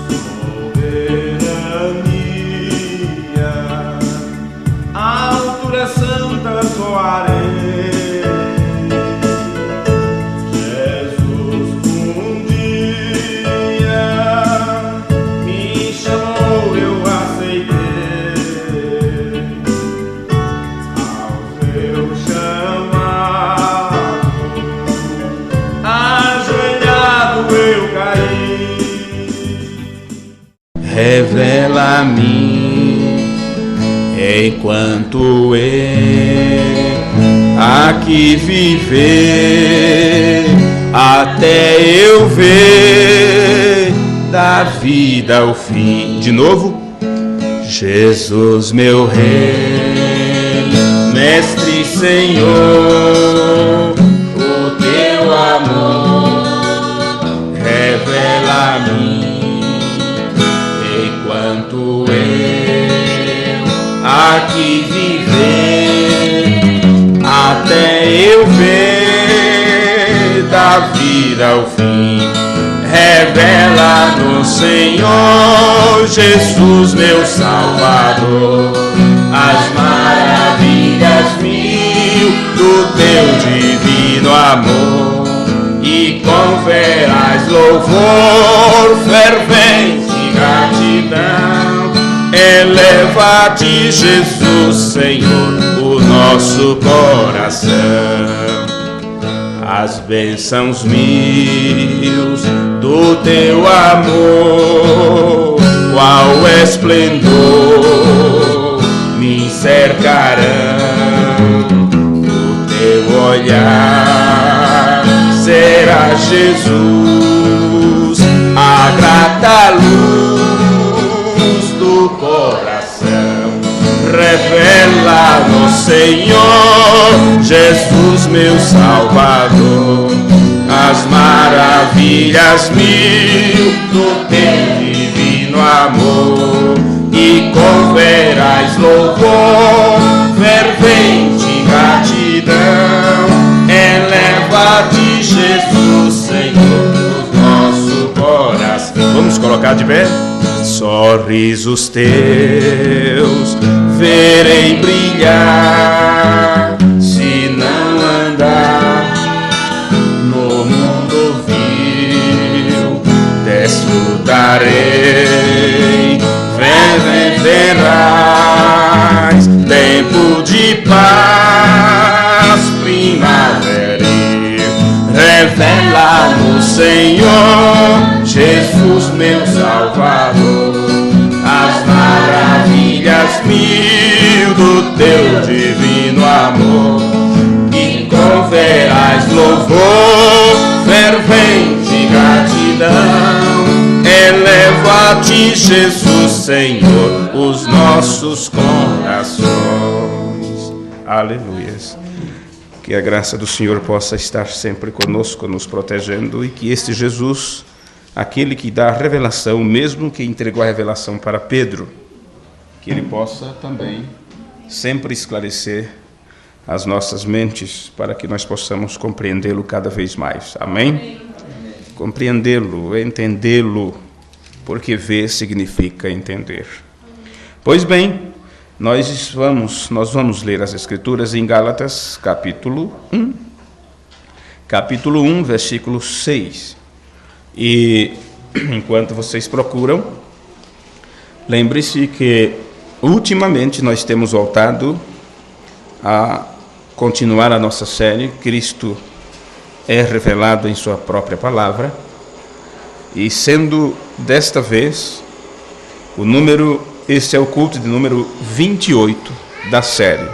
Soberania, altura santa soarei. Jesus um dia me chamou, eu aceitei. Ao seu chamado, ajoelhado eu caí. Revela-me enquanto eu aqui viver, até eu ver da vida o fim. De novo, Jesus meu Rei, Mestre e Senhor, o teu amor revela-me enquanto eu aqui viver, até eu ver da vida o fim. Revela-nos, Senhor Jesus, meu Salvador, as maravilhas mil do teu divino amor, e com veraz louvor, fervente gratidão, eleva-te, Jesus, Senhor, o nosso coração. As bênçãos mil do teu amor, qual esplendor me cercarão. O teu olhar será, Jesus, a grata luz do coração. Revela-nos, Senhor Jesus, meu Salvador, as maravilhas mil do teu divino amor, e com veraz louvor, fervente gratidão, eleva-te, Jesus, Senhor, o nosso coração. Vamos colocar de pé? Sorrisos teus verei brilhar, se não andar no mundo vil, desfrutarei, verás tempo de paz primaveril. Revela-nos, Senhor Jesus, meu Salvador, as maravilhas mil do teu divino amor, e com veraz louvor, fervente gratidão, eleva-te, Jesus, Senhor, os nossos corações. Aleluias. Que a graça do Senhor possa estar sempre conosco, nos protegendo, e que este Jesus, aquele que dá a revelação, mesmo que entregou a revelação para Pedro, que ele possa também sempre esclarecer as nossas mentes, para que nós possamos compreendê-lo cada vez mais. Amém? Compreendê-lo, entendê-lo, porque ver significa entender. Pois bem, nós vamos ler as Escrituras em Gálatas, capítulo 1, versículo 6. E enquanto vocês procuram, lembre-se que ultimamente nós temos voltado a continuar a nossa série Cristo é revelado em sua própria palavra, e sendo desta vez este é o culto de número 28 da série.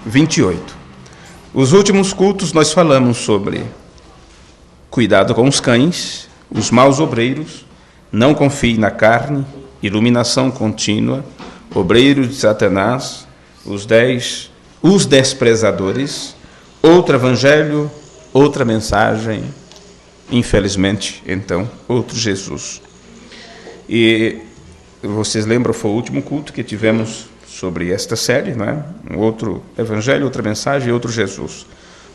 28. Os últimos cultos nós falamos sobre cuidado com os cães, os maus obreiros, não confie na carne, iluminação contínua, obreiros de Satanás, os desprezadores, outro evangelho, outra mensagem, infelizmente, então, outro Jesus. E vocês lembram, foi o último culto que tivemos sobre esta série, não é? Um outro evangelho, outra mensagem e outro Jesus.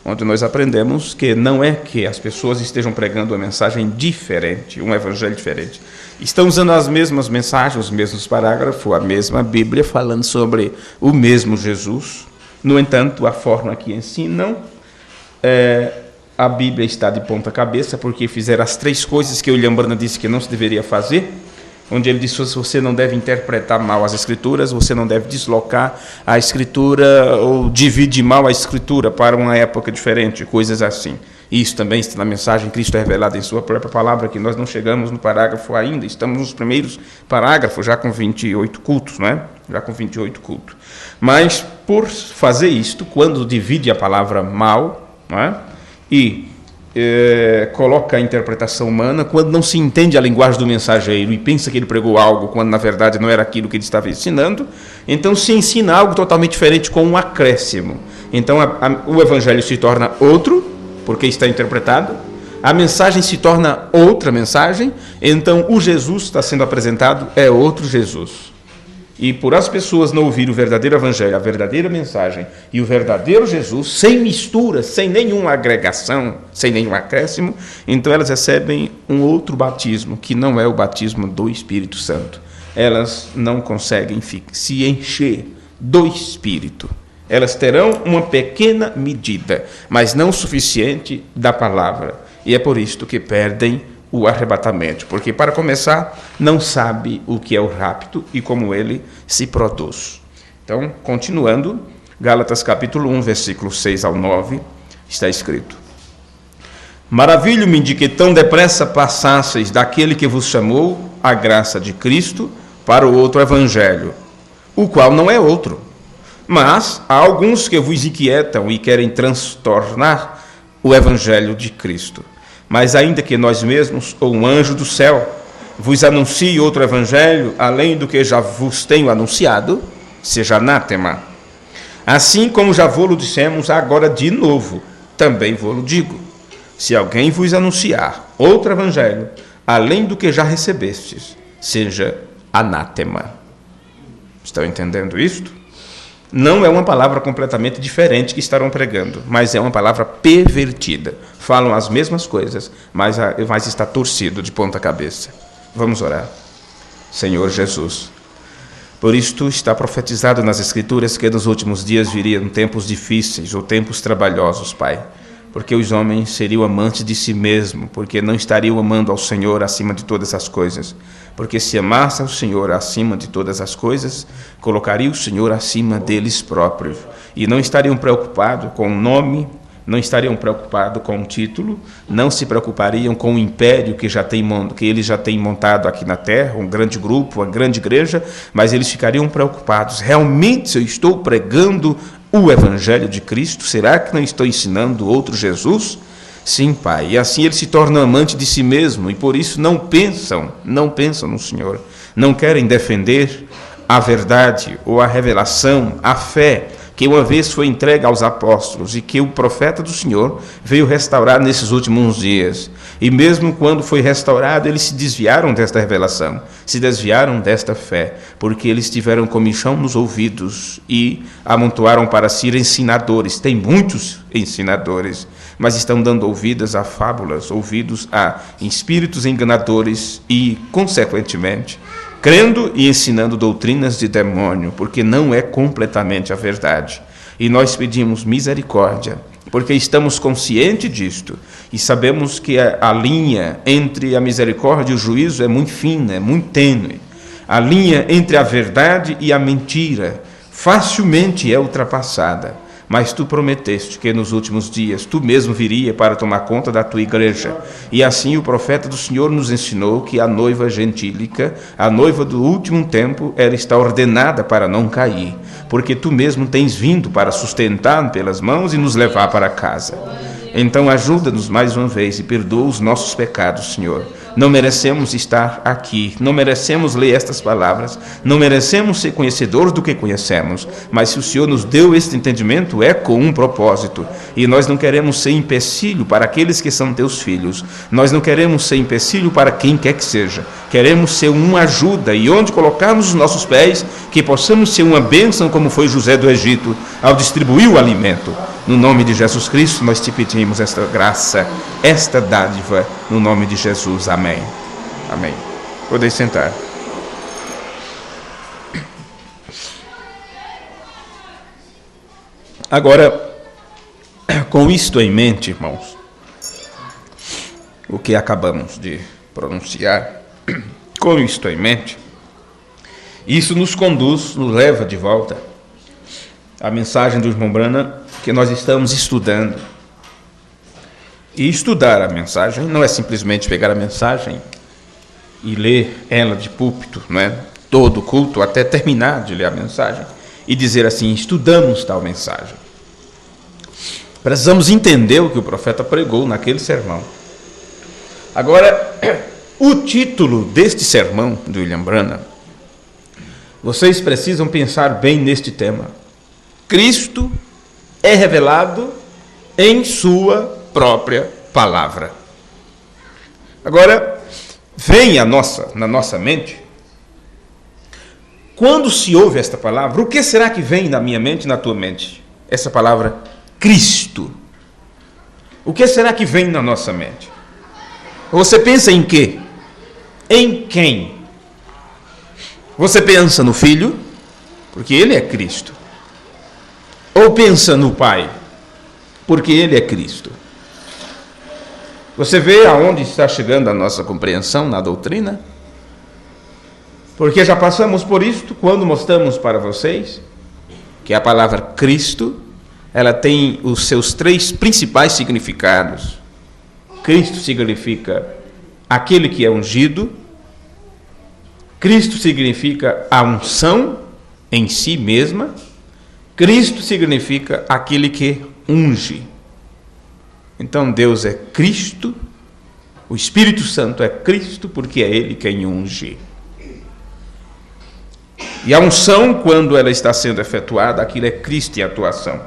onde nós aprendemos que não é que as pessoas estejam pregando uma mensagem diferente, um evangelho diferente. Estão usando as mesmas mensagens, os mesmos parágrafos, a mesma Bíblia, falando sobre o mesmo Jesus. No entanto, a forma que ensinam, a Bíblia está de ponta cabeça, porque fizeram as 3 coisas que o William Branham disse que não se deveria fazer, onde ele disse que você não deve interpretar mal as Escrituras, você não deve deslocar a Escritura ou dividir mal a Escritura para uma época diferente, coisas assim. Isso também está na mensagem Cristo é revelado em sua própria palavra, que nós não chegamos no parágrafo ainda, estamos nos primeiros parágrafos, já com 28 cultos, não é? Já com 28 cultos. Mas, por fazer isto, quando divide a palavra mal, não é? E coloca a interpretação humana, quando não se entende a linguagem do mensageiro e pensa que ele pregou algo quando na verdade não era aquilo que ele estava ensinando, então se ensina algo totalmente diferente com um acréscimo. Então o evangelho se torna outro, porque está interpretado, a mensagem se torna outra mensagem, então o Jesus está sendo apresentado é outro Jesus. E por as pessoas não ouvirem o verdadeiro evangelho, a verdadeira mensagem e o verdadeiro Jesus, sem mistura, sem nenhuma agregação, sem nenhum acréscimo, então elas recebem um outro batismo, que não é o batismo do Espírito Santo. Elas não conseguem se encher do Espírito. Elas terão uma pequena medida, mas não suficiente da palavra. E é por isto que perdem o arrebatamento, porque, para começar, não sabe o que é o rapto e como ele se produz. Então, continuando, Gálatas capítulo 1, versículos 6 ao 9, está escrito: Maravilho-me de que tão depressa passasseis daquele que vos chamou a graça de Cristo para o outro evangelho, o qual não é outro. Mas há alguns que vos inquietam e querem transtornar o evangelho de Cristo. Mas ainda que nós mesmos, ou um anjo do céu, vos anuncie outro evangelho, além do que já vos tenho anunciado, seja anátema. Assim como já vos-lo dissemos, agora de novo, também vos-lo digo. Se alguém vos anunciar outro evangelho, além do que já recebestes, seja anátema. Estão entendendo isto? Não é uma palavra completamente diferente que estarão pregando, mas é uma palavra pervertida. Falam as mesmas coisas, mas está torcido de ponta cabeça. Vamos orar. Senhor Jesus, por isto está profetizado nas Escrituras que nos últimos dias viriam tempos difíceis ou tempos trabalhosos, Pai, porque os homens seriam amantes de si mesmos, porque não estariam amando ao Senhor acima de todas as coisas. Porque se amasse ao Senhor acima de todas as coisas, colocaria o Senhor acima deles próprios. E não estariam preocupados com o nome, não estariam preocupados com o título, não se preocupariam com o império que eles já têm montado aqui na terra, um grande grupo, uma grande igreja, mas eles ficariam preocupados. Realmente, se eu estou pregando o Evangelho de Cristo, será que não estou ensinando outro Jesus? Sim, Pai, e assim eles se tornam amantes de si mesmo, e por isso não pensam no Senhor, não querem defender a verdade, ou a revelação, a fé, que uma vez foi entregue aos apóstolos, e que o profeta do Senhor veio restaurar nesses últimos dias. E mesmo quando foi restaurado, eles se desviaram desta revelação, se desviaram desta fé, porque eles tiveram comichão nos ouvidos, e amontoaram para si ensinadores. Tem muitos ensinadores, mas estão dando ouvidos a fábulas, ouvidos a espíritos enganadores e, consequentemente, crendo e ensinando doutrinas de demônio, porque não é completamente a verdade. E nós pedimos misericórdia, porque estamos conscientes disto e sabemos que a linha entre a misericórdia e o juízo é muito fina, é muito tênue. A linha entre a verdade e a mentira facilmente é ultrapassada. Mas tu prometeste que nos últimos dias tu mesmo viria para tomar conta da tua igreja. E assim o profeta do Senhor nos ensinou que a noiva gentílica, a noiva do último tempo, ela está ordenada para não cair, porque tu mesmo tens vindo para sustentar pelas mãos e nos levar para casa. Então ajuda-nos mais uma vez e perdoa os nossos pecados, Senhor. Não merecemos estar aqui, não merecemos ler estas palavras, não merecemos ser conhecedores do que conhecemos, mas se o Senhor nos deu este entendimento, é com um propósito, e nós não queremos ser empecilho para aqueles que são teus filhos, nós não queremos ser empecilho para quem quer que seja, queremos ser uma ajuda, e onde colocarmos os nossos pés, que possamos ser uma bênção como foi José do Egito, ao distribuir o alimento. No nome de Jesus Cristo, nós te pedimos esta graça, esta dádiva, no nome de Jesus. Amém. Amém. Podem sentar. Agora, com isto em mente, irmãos, o que acabamos de pronunciar, com isto em mente, isso nos conduz, nos leva de volta à mensagem do irmão Branham que nós estamos estudando. E estudar a mensagem não é simplesmente pegar a mensagem e ler ela de púlpito, não é? Todo culto, até terminar de ler a mensagem, e dizer assim, estudamos tal mensagem. Precisamos entender o que o profeta pregou naquele sermão. Agora, o título deste sermão de William Branham, vocês precisam pensar bem neste tema. Cristo é revelado em sua própria palavra. Agora, vem na nossa mente, quando se ouve esta palavra, o que será que vem na minha mente e na tua mente? Essa palavra Cristo. O que será que vem na nossa mente? Você pensa em quê? Em quem? Você pensa no Filho, porque Ele é Cristo. Ou pensa no Pai, porque Ele é Cristo. Você vê aonde está chegando a nossa compreensão na doutrina? Porque já passamos por isto quando mostramos para vocês que a palavra Cristo, ela tem os seus 3 principais significados. Cristo significa aquele que é ungido. Cristo significa a unção em si mesma. Cristo significa aquele que unge. Então Deus é Cristo, o Espírito Santo é Cristo, porque é Ele quem unge. E a unção, quando ela está sendo efetuada, aquilo é Cristo em atuação.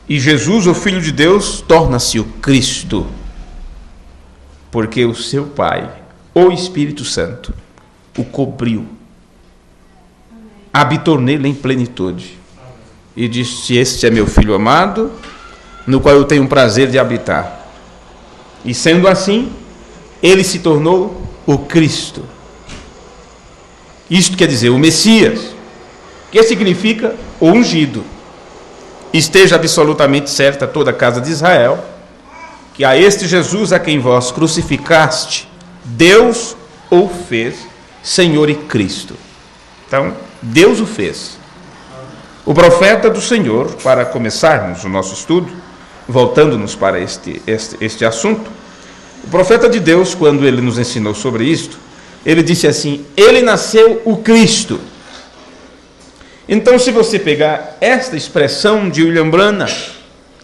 E Jesus, o Filho de Deus, torna-se o Cristo, porque o seu Pai, o Espírito Santo, o cobriu, habitou nele em plenitude, e disse: este é meu Filho amado, no qual eu tenho prazer de habitar. E sendo assim, ele se tornou o Cristo. Isto quer dizer, o Messias, que significa o ungido. Esteja absolutamente certa toda a casa de Israel, que a este Jesus a quem vós crucificaste, Deus o fez Senhor e Cristo. Então, Deus o fez. O profeta do Senhor, para começarmos o nosso estudo, voltando-nos para este assunto, o profeta de Deus, quando ele nos ensinou sobre isto, ele disse assim: ele nasceu o Cristo. Então, se você pegar esta expressão de William Branham,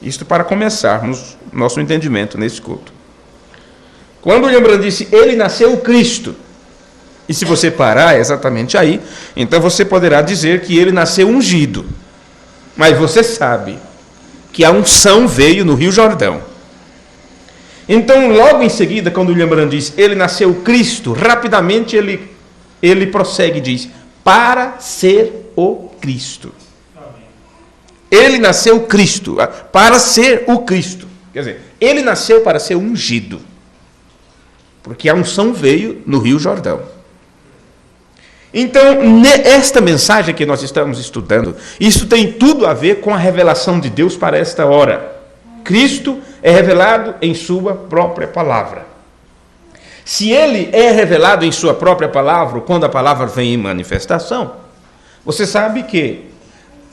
isto para começarmos nosso entendimento nesse culto. Quando William Branham disse, ele nasceu o Cristo, e se você parar exatamente aí, então você poderá dizer que ele nasceu ungido. Mas você sabe que a unção veio no Rio Jordão. Então, logo em seguida, quando William Branham diz, ele nasceu Cristo, rapidamente ele prossegue e diz, para ser o Cristo. Ele nasceu Cristo, para ser o Cristo. Quer dizer, ele nasceu para ser ungido, porque a unção veio no Rio Jordão. Então, esta mensagem que nós estamos estudando, isso tem tudo a ver com a revelação de Deus para esta hora. Cristo é revelado em sua própria palavra. Se ele é revelado em sua própria palavra, quando a palavra vem em manifestação, você sabe que,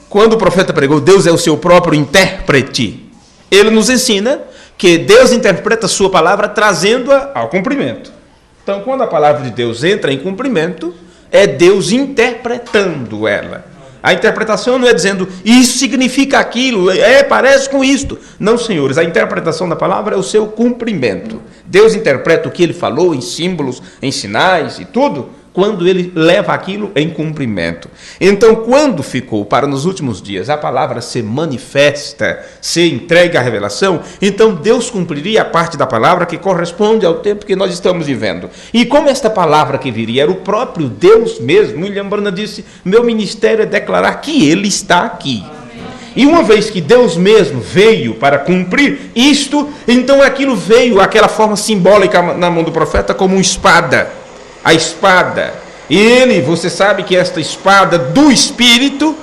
quando o profeta pregou, Deus é o seu próprio intérprete. Ele nos ensina que Deus interpreta a sua palavra trazendo-a ao cumprimento. Então, quando a palavra de Deus entra em cumprimento, é Deus interpretando ela. A interpretação não é dizendo, isso significa aquilo, parece com isto. Não, senhores, a interpretação da palavra é o seu cumprimento. Deus interpreta o que ele falou em símbolos, em sinais e tudo, quando ele leva aquilo em cumprimento. Então, quando ficou para nos últimos dias a palavra ser manifesta, ser entregue à revelação, então Deus cumpriria a parte da palavra que corresponde ao tempo que nós estamos vivendo. E como esta palavra que viria era o próprio Deus mesmo, William Branham disse, meu ministério é declarar que ele está aqui. E uma vez que Deus mesmo veio para cumprir isto, então aquilo veio, aquela forma simbólica na mão do profeta, como uma espada. A espada. E você sabe que esta espada do Espírito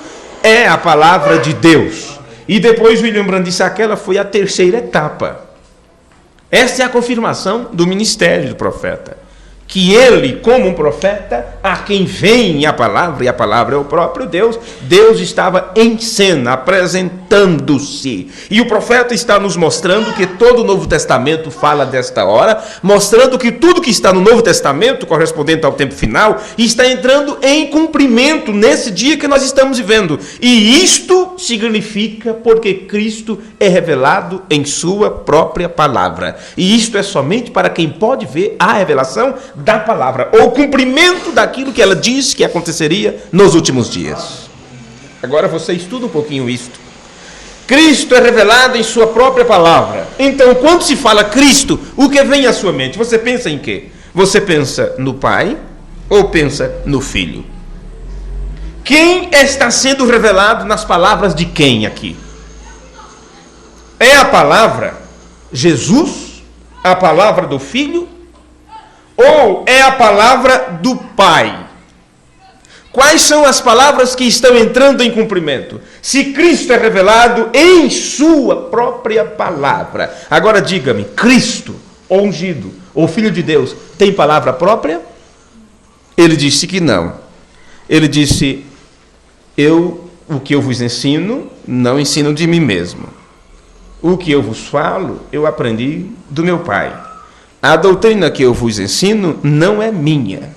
é a palavra de Deus. E depois William Branham disse, aquela foi a terceira etapa. Esta é a confirmação do ministério do profeta. Que ele, como um profeta, a quem vem a palavra, e a palavra é o próprio Deus, Deus estava em cena, apresentando-se. E o profeta está nos mostrando que todo o Novo Testamento fala desta hora, mostrando que tudo que está no Novo Testamento, correspondente ao tempo final, está entrando em cumprimento nesse dia que nós estamos vivendo. E isto significa porque Cristo é revelado em sua própria palavra. E isto é somente para quem pode ver a revelação da palavra, ou o cumprimento daquilo que ela diz que aconteceria nos últimos dias. Agora você estuda um pouquinho isto. Cristo é revelado em sua própria palavra. Então, quando se fala Cristo, o que vem à sua mente? Você pensa em quê? Você pensa no Pai ou pensa no Filho? Quem está sendo revelado nas palavras de quem aqui? É a palavra Jesus? A palavra do Filho? Ou é a palavra do Pai? Quais são as palavras que estão entrando em cumprimento? Se Cristo é revelado em sua própria palavra. Agora diga-me, Cristo, ou ungido, ou Filho de Deus, tem palavra própria? Ele disse que não. Ele disse, o que eu vos ensino, não ensino de mim mesmo. O que eu vos falo, eu aprendi do meu Pai. A doutrina que eu vos ensino não é minha.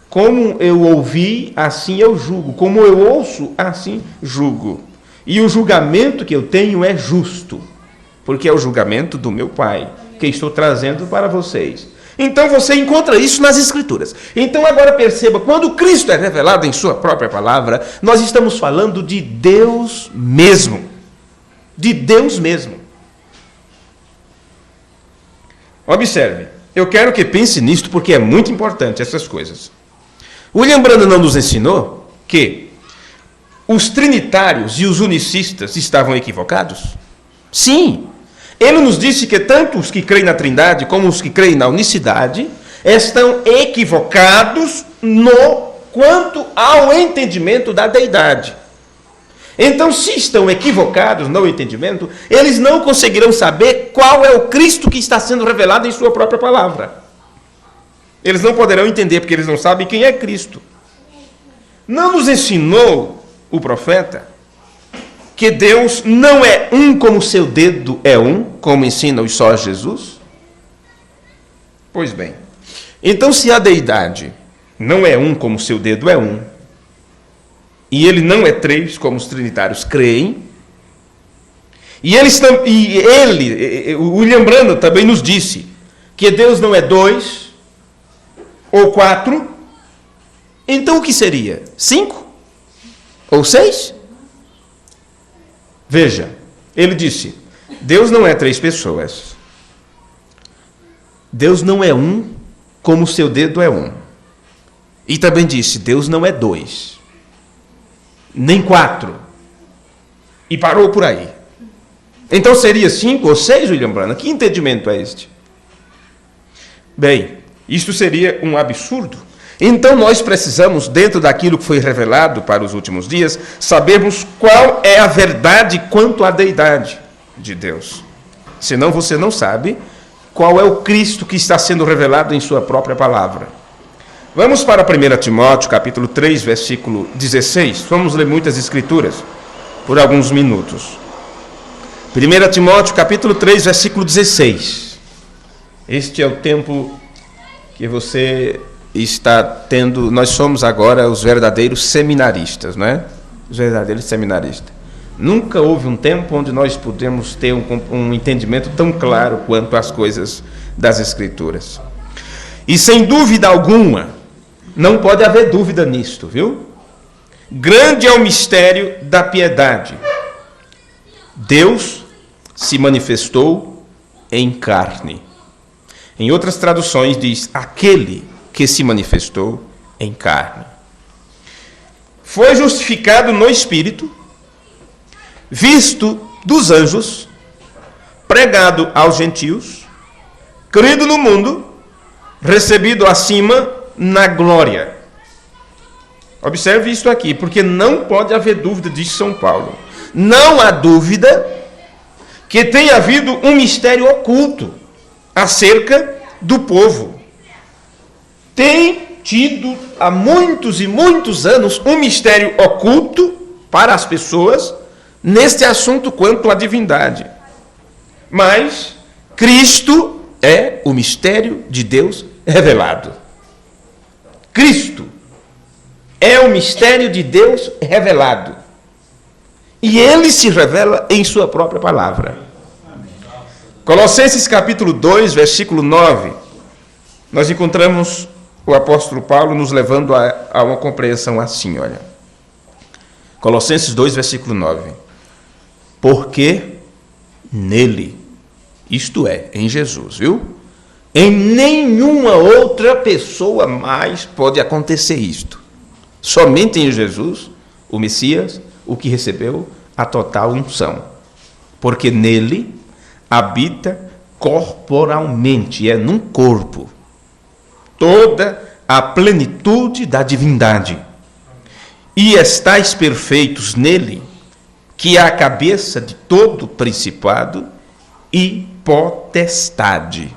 Como eu ouvi, assim eu julgo. Como eu ouço, assim julgo. E o julgamento que eu tenho é justo, porque é o julgamento do meu Pai, que estou trazendo para vocês. Então você encontra isso nas Escrituras. Então agora perceba, quando Cristo é revelado em sua própria palavra, nós estamos falando de Deus mesmo. De Deus mesmo. Observe, eu quero que pense nisto porque é muito importante essas coisas. William Branham não nos ensinou que os trinitários e os unicistas estavam equivocados? Sim. Ele nos disse que tanto os que creem na Trindade como os que creem na unicidade estão equivocados no quanto ao entendimento da deidade. Então, se estão equivocados no entendimento, eles não conseguirão saber qual é o Cristo que está sendo revelado em sua própria palavra. Eles não poderão entender, porque eles não sabem quem é Cristo. Não nos ensinou o profeta que Deus não é um como seu dedo é um, como ensina os sós Jesus? Pois bem, então se a deidade não é um como seu dedo é um, e ele não é três, como os trinitários creem, o William Branham também nos disse que Deus não é 2 ou 4, então o que seria? 5 ou 6? Veja, ele disse, Deus não é 3 pessoas. Deus não é um como o seu dedo é um. E também disse, Deus não é 2. Nem 4. E parou por aí. Então seria 5 ou 6, William Branham? Que entendimento é este? Bem, isto seria um absurdo. Então nós precisamos, dentro daquilo que foi revelado para os últimos dias, sabermos qual é a verdade quanto à deidade de Deus. Senão você não sabe qual é o Cristo que está sendo revelado em sua própria palavra. Vamos para 1 Timóteo, capítulo 3, versículo 16. Vamos ler muitas escrituras por alguns minutos. 1 Timóteo, capítulo 3, versículo 16. Este é o tempo que você está tendo. Nós somos agora os verdadeiros seminaristas, não é? Os verdadeiros seminaristas. Nunca houve um tempo onde nós pudemos ter um entendimento tão claro quanto às coisas das Escrituras. E sem dúvida alguma, não pode haver dúvida nisto, viu? Grande é o mistério da piedade. Deus se manifestou em carne. Em outras traduções diz, aquele que se manifestou em carne. Foi justificado no Espírito, visto dos anjos, pregado aos gentios, crido no mundo, recebido acima na glória. Observe isto aqui, porque não pode haver dúvida, diz São Paulo. Não há dúvida que tenha havido um mistério oculto acerca do povo. Tem tido há muitos e muitos anos um mistério oculto para as pessoas neste assunto quanto à divindade. Mas Cristo é o mistério de Deus revelado. Cristo é o mistério de Deus revelado. E ele se revela em sua própria palavra. Colossenses capítulo 2, versículo 9, nós encontramos o apóstolo Paulo nos levando a uma compreensão assim, olha. Colossenses 2, versículo 9. Porque nele, isto é, em Jesus, viu? Em nenhuma outra pessoa mais pode acontecer isto. Somente em Jesus, o Messias, o que recebeu a total unção. Porque nele habita corporalmente, é num corpo, toda a plenitude da divindade. E estáis perfeitos nele, que é a cabeça de todo principado e potestade.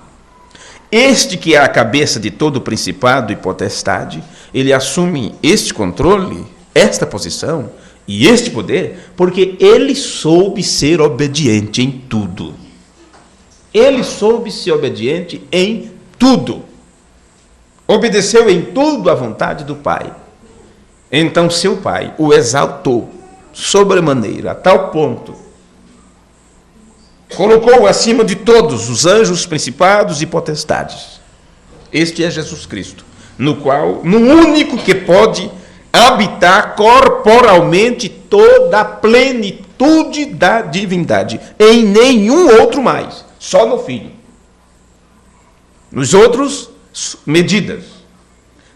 Este que é a cabeça de todo principado e potestade, ele assume este controle, esta posição e este poder, porque ele soube ser obediente em tudo. Ele soube ser obediente em tudo. Obedeceu em tudo à vontade do Pai. Então seu Pai o exaltou sobremaneira, a tal ponto, colocou-o acima de todos os anjos, principados e potestades. Este é Jesus Cristo, no único que pode habitar corporalmente toda a plenitude da divindade. Em nenhum outro mais, só no Filho. Nos outros, medidas.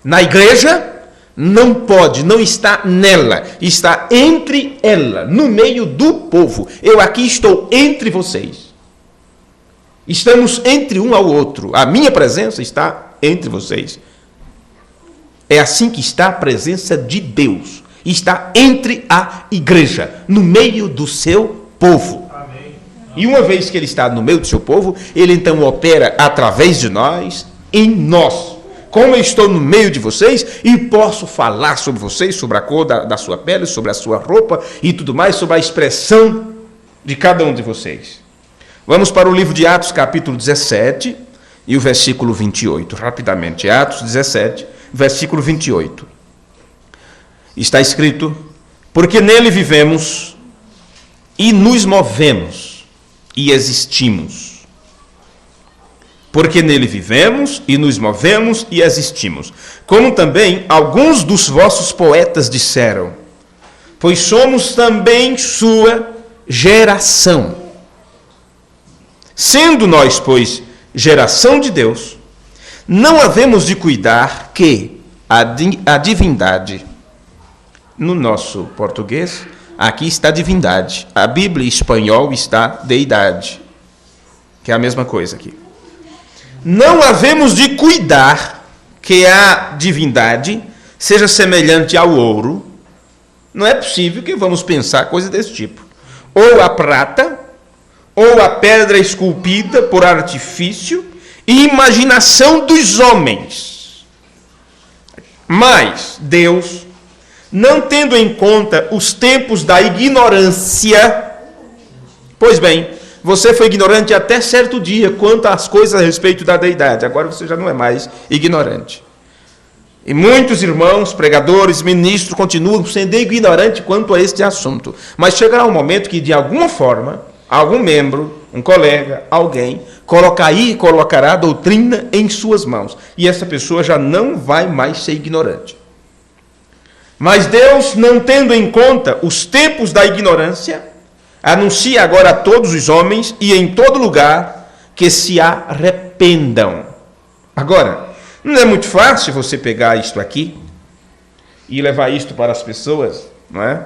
Na igreja, não pode, não está nela, está entre ela, no meio do povo. Eu aqui estou entre vocês. Estamos entre um ao outro. A minha presença está entre vocês. É assim que está a presença de Deus. Está entre a igreja, no meio do seu povo. Amém. E uma vez que ele está no meio do seu povo, ele então opera através de nós, em nós. Como eu estou no meio de vocês e posso falar sobre vocês, sobre a cor da sua pele, sobre a sua roupa e tudo mais, sobre a expressão de cada um de vocês. Vamos para o livro de Atos, capítulo 17 e o versículo 28. Rapidamente, Atos 17, versículo 28. Está escrito: porque nele vivemos e nos movemos e existimos. Porque nele vivemos e nos movemos e existimos. Como também alguns dos vossos poetas disseram, pois somos também sua geração. Sendo nós, pois, geração de Deus, não havemos de cuidar que a divindade, no nosso português, aqui está divindade. A Bíblia em espanhol está deidade, que é a mesma coisa aqui. Não havemos de cuidar que a divindade seja semelhante ao ouro. Não é possível que vamos pensar coisa desse tipo. Ou a prata, ou a pedra esculpida por artifício e imaginação dos homens. Mas Deus, não tendo em conta os tempos da ignorância, pois bem, você foi ignorante até certo dia quanto às coisas a respeito da deidade. Agora você já não é mais ignorante. E muitos irmãos, pregadores, ministros, continuam sendo ignorantes quanto a este assunto. Mas chegará um momento que, de alguma forma, algum membro, um colega, alguém, colocará a doutrina em suas mãos. E essa pessoa já não vai mais ser ignorante. Mas Deus, não tendo em conta os tempos da ignorância, anuncia agora a todos os homens e em todo lugar que se arrependam. Agora, não é muito fácil você pegar isto aqui e levar isto para as pessoas, não é?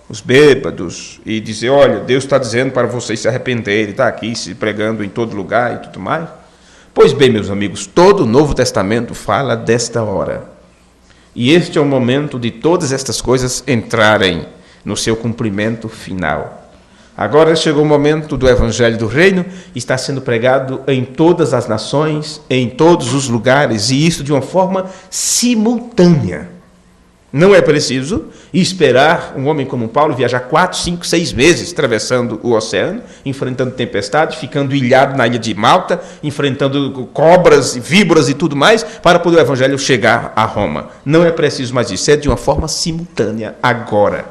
os bêbados, e dizer, olha, Deus está dizendo para vocês se arrependerem, está aqui se pregando em todo lugar e tudo mais. Pois bem, meus amigos, todo o Novo Testamento fala desta hora. E este é o momento de todas estas coisas entrarem no seu cumprimento final. Agora chegou o momento do Evangelho do Reino, está sendo pregado em todas as nações, em todos os lugares, e isso de uma forma simultânea. Não é preciso esperar um homem como Paulo viajar 4, 5, 6 meses atravessando o oceano, enfrentando tempestade, ficando ilhado na ilha de Malta, enfrentando cobras, víboras e tudo mais, para poder o Evangelho chegar a Roma. Não é preciso mais isso, é de uma forma simultânea agora.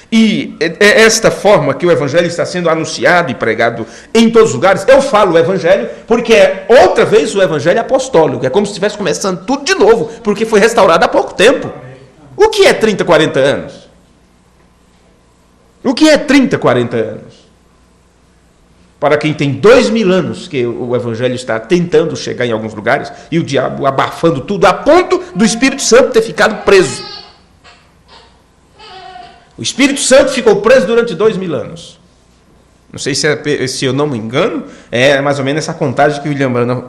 E é esta forma que o Evangelho está sendo anunciado e pregado em todos os lugares. Eu falo o Evangelho porque é outra vez o Evangelho apostólico. É como se estivesse começando tudo de novo, porque foi restaurado há pouco tempo. O que é 30, 40 anos? O que é 30, 40 anos? Para quem tem 2000 anos que o Evangelho está tentando chegar em alguns lugares e o diabo abafando tudo a ponto do Espírito Santo ter ficado preso. O Espírito Santo ficou preso durante 2000 anos. Não sei se eu não me engano, é mais ou menos essa contagem que William Branham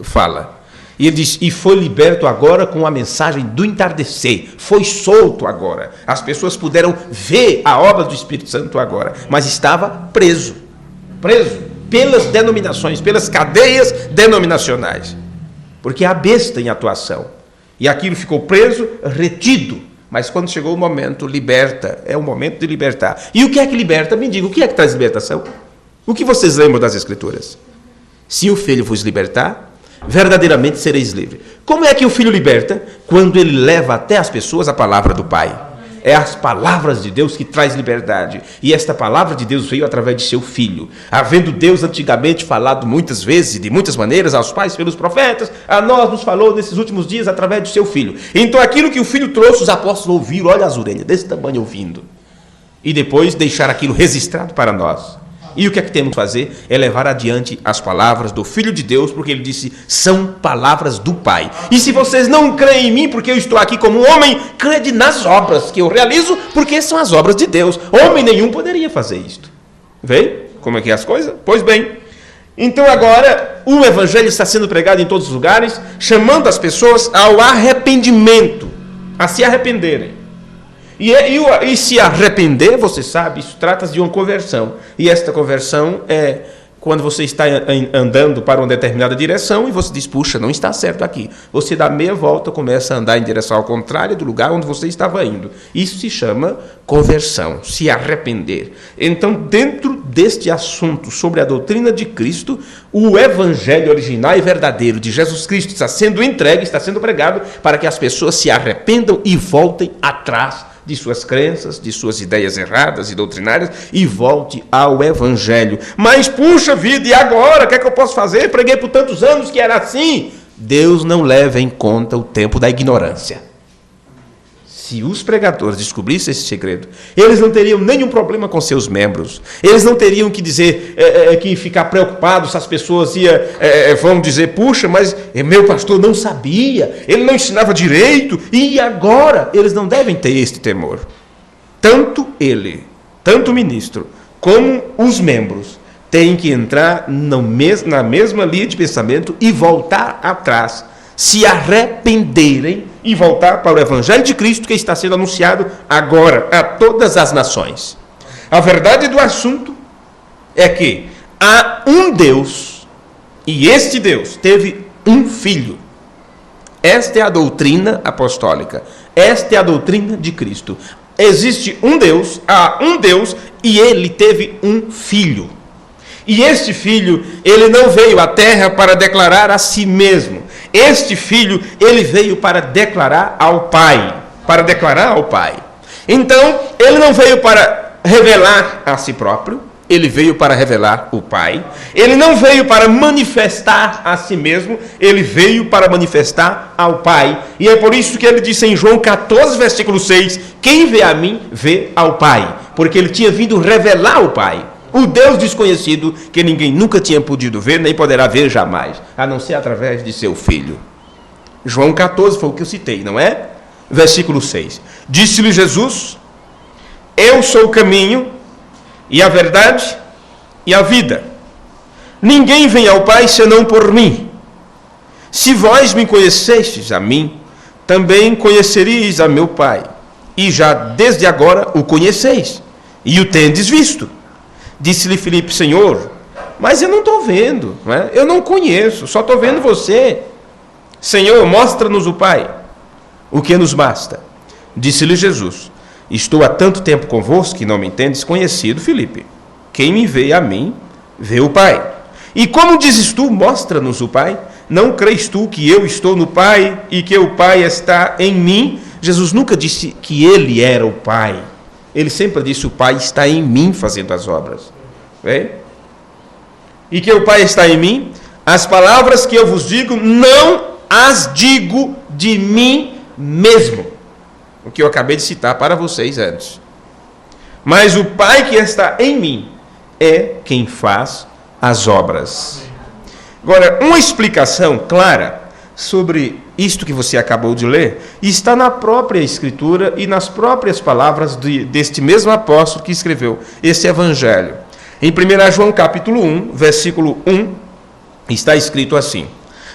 fala. E ele diz, e foi liberto agora com a mensagem do entardecer. Foi solto agora. As pessoas puderam ver a obra do Espírito Santo agora. Mas estava preso. Preso pelas denominações, pelas cadeias denominacionais. Porque há besta em atuação. E aquilo ficou preso, retido. Mas quando chegou o momento, liberta. É o momento de libertar. E o que é que liberta? Me diga, o que é que traz libertação? O que vocês lembram das Escrituras? Se o Filho vos libertar, verdadeiramente sereis livres. Como é que o Filho liberta? Quando ele leva até as pessoas a palavra do Pai. É as palavras de Deus que traz liberdade. E esta palavra de Deus veio através de seu Filho. Havendo Deus antigamente falado muitas vezes e de muitas maneiras aos pais pelos profetas, a nós nos falou nesses últimos dias através de seu Filho. Então aquilo que o Filho trouxe, os apóstolos ouviram, olha as orelhas, desse tamanho ouvindo. E depois deixar aquilo registrado para nós. E o que é que temos que fazer? É levar adiante as palavras do Filho de Deus, porque ele disse, são palavras do Pai. E se vocês não creem em mim, porque eu estou aqui como um homem, crede nas obras que eu realizo, porque são as obras de Deus. Homem nenhum poderia fazer isto. Vê como é que é as coisas? Pois bem, então agora o Evangelho está sendo pregado em todos os lugares, chamando as pessoas ao arrependimento, a se arrependerem. E se arrepender, você sabe, isso trata-se de uma conversão. E esta conversão é quando você está andando para uma determinada direção e você diz, puxa, não está certo aqui. Você dá meia volta, começa a andar em direção ao contrário do lugar onde você estava indo. Isso se chama conversão, se arrepender. Então, dentro deste assunto sobre a doutrina de Cristo, o Evangelho original e verdadeiro de Jesus Cristo está sendo entregue, está sendo pregado para que as pessoas se arrependam e voltem atrás de suas crenças, de suas ideias erradas e doutrinárias, e volte ao Evangelho. Mas, puxa vida, e agora? O que é que eu posso fazer? Preguei por tantos anos que era assim. Deus não leva em conta o tempo da ignorância. Se os pregadores descobrissem esse segredo, eles não teriam nenhum problema com seus membros. Eles não teriam que dizer, que ficar preocupados se as pessoas vão dizer, puxa, mas meu pastor não sabia, ele não ensinava direito, e agora? Eles não devem ter este temor. Tanto ele, tanto o ministro, como os membros, têm que entrar na mesma linha de pensamento e voltar atrás, se arrependerem e voltar para o Evangelho de Cristo que está sendo anunciado agora a todas as nações. A verdade do assunto é que há um Deus e este Deus teve um filho. Esta é a doutrina apostólica. Esta é a doutrina de Cristo. Existe um Deus, há um Deus e ele teve um filho. E este filho, ele não veio à terra para declarar a si mesmo. Este filho, ele veio para declarar ao Pai. Para declarar ao Pai. Então, ele não veio para revelar a si próprio. Ele veio para revelar o Pai. Ele não veio para manifestar a si mesmo. Ele veio para manifestar ao Pai. E é por isso que ele disse em João 14, versículo 6, quem vê a mim, vê ao Pai. Porque ele tinha vindo revelar o Pai. O Deus desconhecido que ninguém nunca tinha podido ver, nem poderá ver jamais, a não ser através de seu Filho. João 14 foi o que eu citei, não é? Versículo 6. Disse-lhe Jesus, eu sou o caminho e a verdade e a vida. Ninguém vem ao Pai senão por mim. Se vós me conhecestes a mim, também conheceríeis a meu Pai. E já desde agora o conheceis, e o tendes visto. Disse-lhe Filipe: Senhor, mas eu não estou vendo, não é? Eu não conheço, só estou vendo você. Senhor, mostra-nos o Pai, o que nos basta. Disse-lhe Jesus: estou há tanto tempo convosco que não me entendes. Conhecido, Filipe, quem me vê a mim, vê o Pai. E como dizes tu, mostra-nos o Pai? Não crês tu que eu estou no Pai e que o Pai está em mim? Jesus nunca disse que ele era o Pai. Ele sempre disse: o Pai está em mim fazendo as obras. Vê? E que o Pai está em mim? As palavras que eu vos digo, não as digo de mim mesmo. O que eu acabei de citar para vocês antes. Mas o Pai que está em mim é quem faz as obras. Agora, uma explicação clara sobre isto que você acabou de ler está na própria Escritura e nas próprias palavras deste mesmo apóstolo que escreveu esse evangelho. Em 1 João capítulo 1, versículo 1, está escrito assim.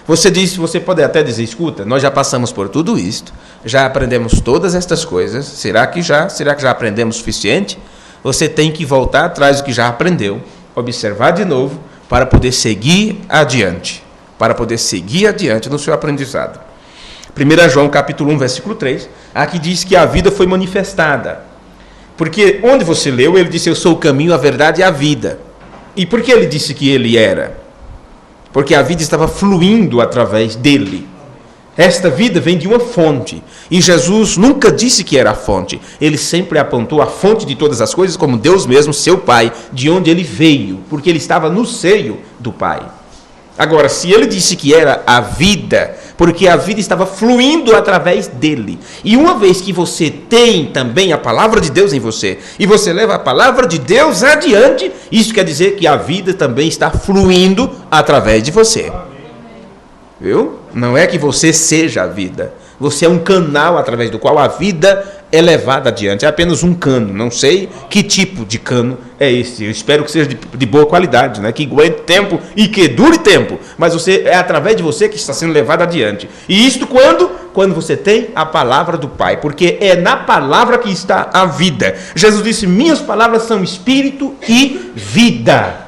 Você pode até dizer: escuta, nós já passamos por tudo isto, já aprendemos todas estas coisas, será que já aprendemos o suficiente? Você tem que voltar atrás do que já aprendeu, observar de novo, para poder seguir adiante, no seu aprendizado. 1 João capítulo 1, versículo 3, aqui diz que a vida foi manifestada. Porque onde você leu, ele disse: eu sou o caminho, a verdade e a vida. E por que ele disse que ele era? Porque a vida estava fluindo através dele. Esta vida vem de uma fonte. E Jesus nunca disse que era a fonte. Ele sempre apontou a fonte de todas as coisas como Deus mesmo, seu Pai, de onde ele veio, porque ele estava no seio do Pai. Agora, se ele disse que era a vida, porque a vida estava fluindo através dele. E uma vez que você tem também a palavra de Deus em você, e você leva a palavra de Deus adiante, isso quer dizer que a vida também está fluindo através de você. Viu? Não é que você seja a vida. Você é um canal através do qual a vida é levada adiante. É apenas um cano. Não sei que tipo de cano é esse. Eu espero que seja de boa qualidade, né? Que aguente tempo e que dure tempo. Mas é através de você que está sendo levado adiante. E isto quando? Quando você tem a palavra do Pai. Porque é na palavra que está a vida. Jesus disse: minhas palavras são espírito e vida.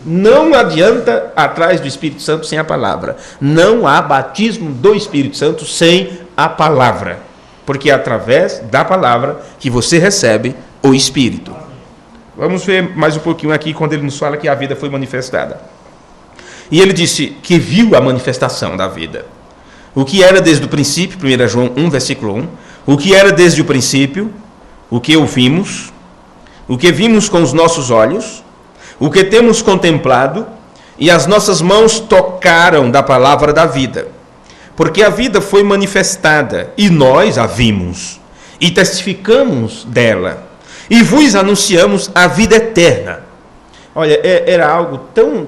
Não adianta atrás do Espírito Santo sem a palavra. Não há batismo do Espírito Santo sem a palavra. Porque é através da palavra que você recebe o Espírito. Vamos ver mais um pouquinho aqui quando ele nos fala que a vida foi manifestada. E ele disse que viu a manifestação da vida. O que era desde o princípio, 1 João 1, versículo 1. O que era desde o princípio, o que ouvimos, o que vimos com os nossos olhos, o que temos contemplado, e as nossas mãos tocaram da palavra da vida. Porque a vida foi manifestada, e nós a vimos, e testificamos dela, e vos anunciamos a vida eterna. Olha, era algo tão,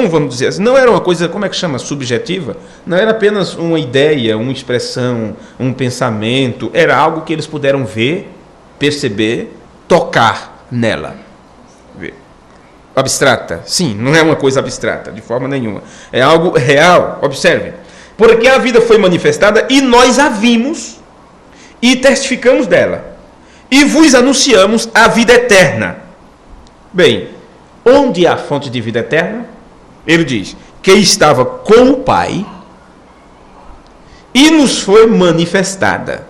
vamos dizer assim, não era uma coisa, como é que chama, subjetiva, não era apenas uma ideia, uma expressão, um pensamento, era algo que eles puderam ver, perceber, tocar nela. Ver. Abstrata? Sim, não é uma coisa abstrata, de forma nenhuma. É algo real, observe. Porque a vida foi manifestada e nós a vimos e testificamos dela. E vos anunciamos a vida eterna. Bem, onde é a fonte de vida eterna? Ele diz que estava com o Pai e nos foi manifestada.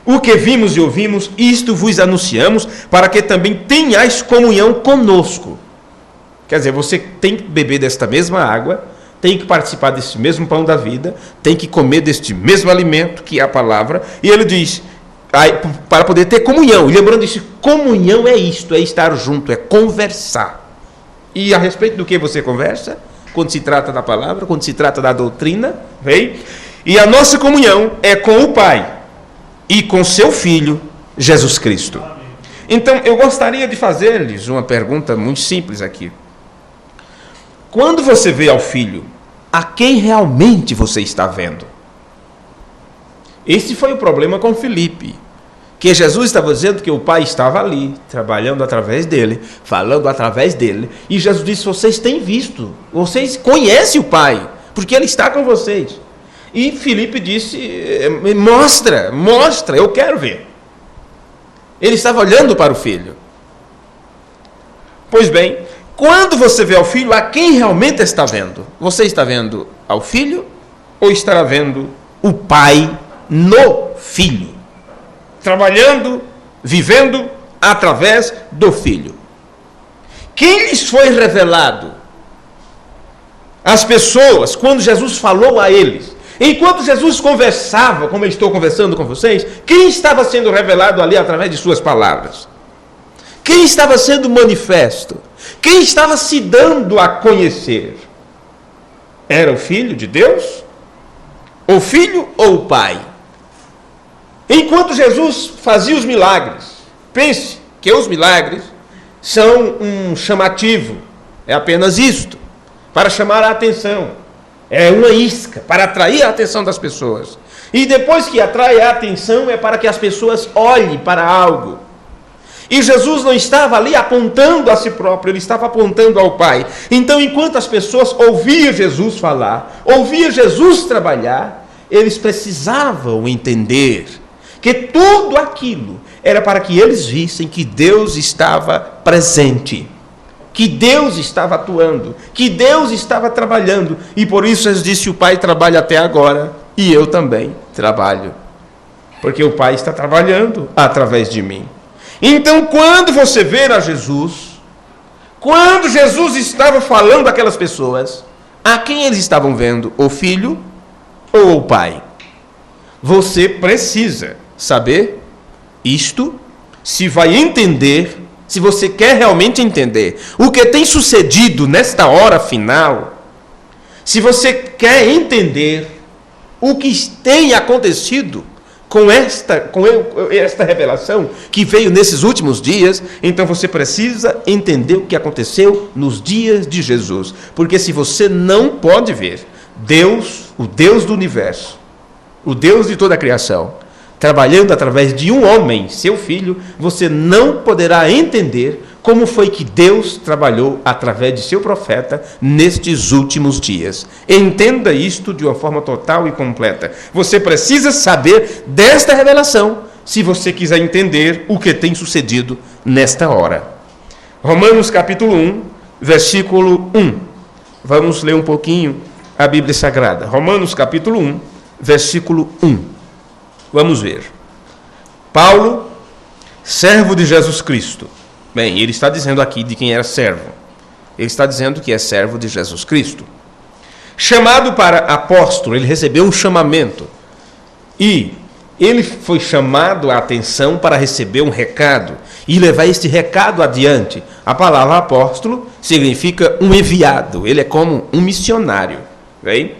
O que vimos e ouvimos, isto vos anunciamos, para que também tenhais comunhão conosco. Quer dizer, você tem que beber desta mesma água, tem que participar desse mesmo pão da vida, tem que comer deste mesmo alimento, que é a palavra. E ele diz, para poder ter comunhão. E lembrando isso, comunhão é isto, é estar junto, é conversar. E a respeito do que você conversa? Quando se trata da palavra, quando se trata da doutrina, vem? E a nossa comunhão é com o Pai e com seu Filho, Jesus Cristo. Então, eu gostaria de fazer-lhes uma pergunta muito simples aqui. Quando você vê ao Filho, a quem realmente você está vendo? Esse foi o problema com Filipe, que Jesus estava dizendo que o Pai estava ali, trabalhando através dele, falando através dele. E Jesus disse: vocês têm visto, vocês conhecem o Pai, porque ele está com vocês. E Filipe disse: mostra, eu quero ver. Ele estava olhando para o Filho. Pois bem, quando você vê ao Filho, a quem realmente está vendo? Você está vendo ao Filho ou estará vendo o Pai no Filho? Trabalhando, vivendo através do Filho. Quem lhes foi revelado? As pessoas, quando Jesus falou a eles. Enquanto Jesus conversava, como eu estou conversando com vocês, quem estava sendo revelado ali através de suas palavras? Quem estava sendo manifesto? Quem estava se dando a conhecer? Era o Filho de Deus? O Filho ou o Pai? Enquanto Jesus fazia os milagres, pense que os milagres são um chamativo, é apenas isto, para chamar a atenção, é uma isca, para atrair a atenção das pessoas. E depois que atrai a atenção, é para que as pessoas olhem para algo. E Jesus não estava ali apontando a si próprio, ele estava apontando ao Pai. Então, enquanto as pessoas ouviam Jesus falar, ouviam Jesus trabalhar, eles precisavam entender que tudo aquilo era para que eles vissem que Deus estava presente, que Deus estava atuando, que Deus estava trabalhando. E por isso Jesus disse: o Pai trabalha até agora e eu também trabalho, porque o Pai está trabalhando através de mim. Então, quando você ver a Jesus, quando Jesus estava falando àquelas pessoas, a quem eles estavam vendo? O Filho ou o Pai? Você precisa saber isto, se vai entender, se você quer realmente entender o que tem sucedido nesta hora final, se você quer entender o que tem acontecido com esta revelação que veio nesses últimos dias, então você precisa entender o que aconteceu nos dias de Jesus. Porque se você não pode ver Deus, o Deus do universo, o Deus de toda a criação, trabalhando através de um homem, seu Filho, você não poderá entender como foi que Deus trabalhou através de seu profeta nestes últimos dias. Entenda isto de uma forma total e completa. Você precisa saber desta revelação se você quiser entender o que tem sucedido nesta hora. Romanos capítulo 1, versículo 1. Vamos ler um pouquinho a Bíblia Sagrada. Romanos capítulo 1, versículo 1. Vamos ver. Paulo, servo de Jesus Cristo. Bem, ele está dizendo aqui de quem era servo. Ele está dizendo que é servo de Jesus Cristo. Chamado para apóstolo, ele recebeu um chamamento. E ele foi chamado a atenção para receber um recado e levar este recado adiante. A palavra apóstolo significa um enviado. Ele é como um missionário. Bem?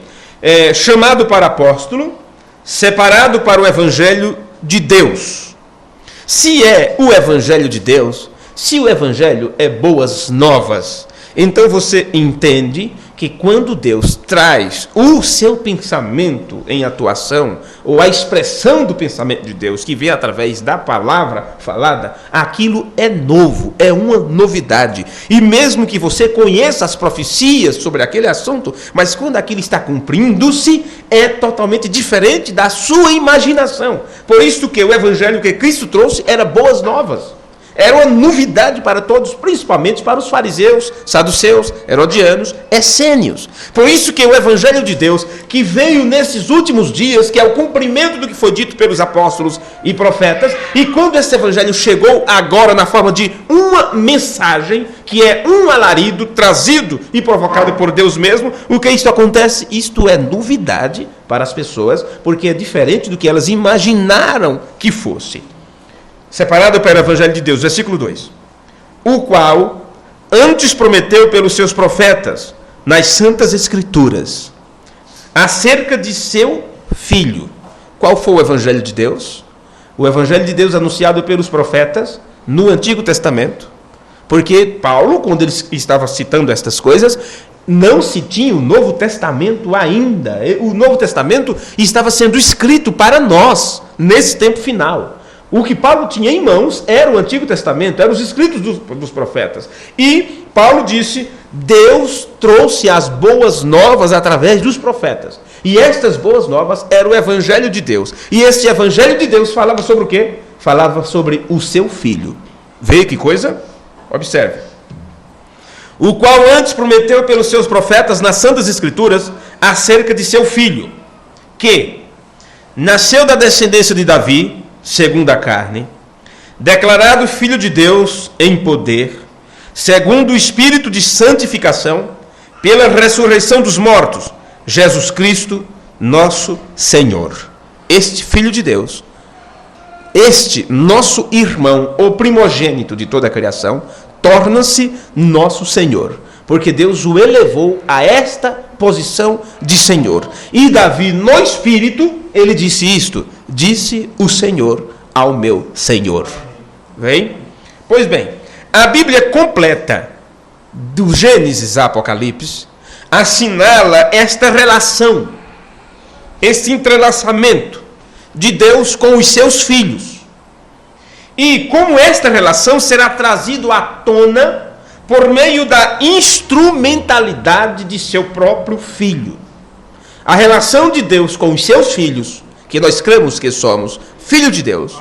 Chamado para apóstolo, separado para o evangelho de Deus. Se é o evangelho de Deus, se o evangelho é boas novas, então você entende que quando Deus traz o seu pensamento em atuação, ou a expressão do pensamento de Deus, que vem através da palavra falada, aquilo é novo, é uma novidade. E mesmo que você conheça as profecias sobre aquele assunto, mas quando aquilo está cumprindo-se, é totalmente diferente da sua imaginação. Por isso que o evangelho que Cristo trouxe era boas novas. Era uma novidade para todos, principalmente para os fariseus, saduceus, herodianos, essênios. Por isso que o evangelho de Deus, que veio nesses últimos dias, que é o cumprimento do que foi dito pelos apóstolos e profetas, e quando esse evangelho chegou agora na forma de uma mensagem, que é um alarido trazido e provocado por Deus mesmo, o que isto acontece? Isto é novidade para as pessoas, porque é diferente do que elas imaginaram que fosse. Separado para o evangelho de Deus, versículo 2. O qual antes prometeu pelos seus profetas, nas santas escrituras, acerca de seu Filho. Qual foi o evangelho de Deus? O evangelho de Deus anunciado pelos profetas no Antigo Testamento. Porque Paulo, quando ele estava citando estas coisas, não se tinha o Novo Testamento ainda. O Novo Testamento estava sendo escrito para nós, nesse tempo final. O que Paulo tinha em mãos era o Antigo Testamento, eram os escritos dos profetas. E Paulo disse, Deus trouxe as boas novas através dos profetas. E estas boas novas eram o Evangelho de Deus. E esse Evangelho de Deus falava sobre o quê? Falava sobre o seu Filho. Veja que coisa? Observe. O qual antes prometeu pelos seus profetas nas Santas Escrituras acerca de seu Filho, que nasceu da descendência de Davi, segundo a carne, declarado Filho de Deus em poder, segundo o Espírito de santificação, pela ressurreição dos mortos, Jesus Cristo, nosso Senhor. Este Filho de Deus, este nosso irmão, o primogênito de toda a criação, torna-se nosso Senhor, porque Deus o elevou a esta posição de Senhor. E Davi, no Espírito, ele disse isto, disse o Senhor ao meu Senhor. Vem? Pois bem, a Bíblia completa, do Gênesis a Apocalipse, assinala esta relação, este entrelaçamento de Deus com os seus filhos. E como esta relação será trazida à tona por meio da instrumentalidade de seu próprio Filho. A relação de Deus com os seus filhos, que nós cremos que somos filho de Deus,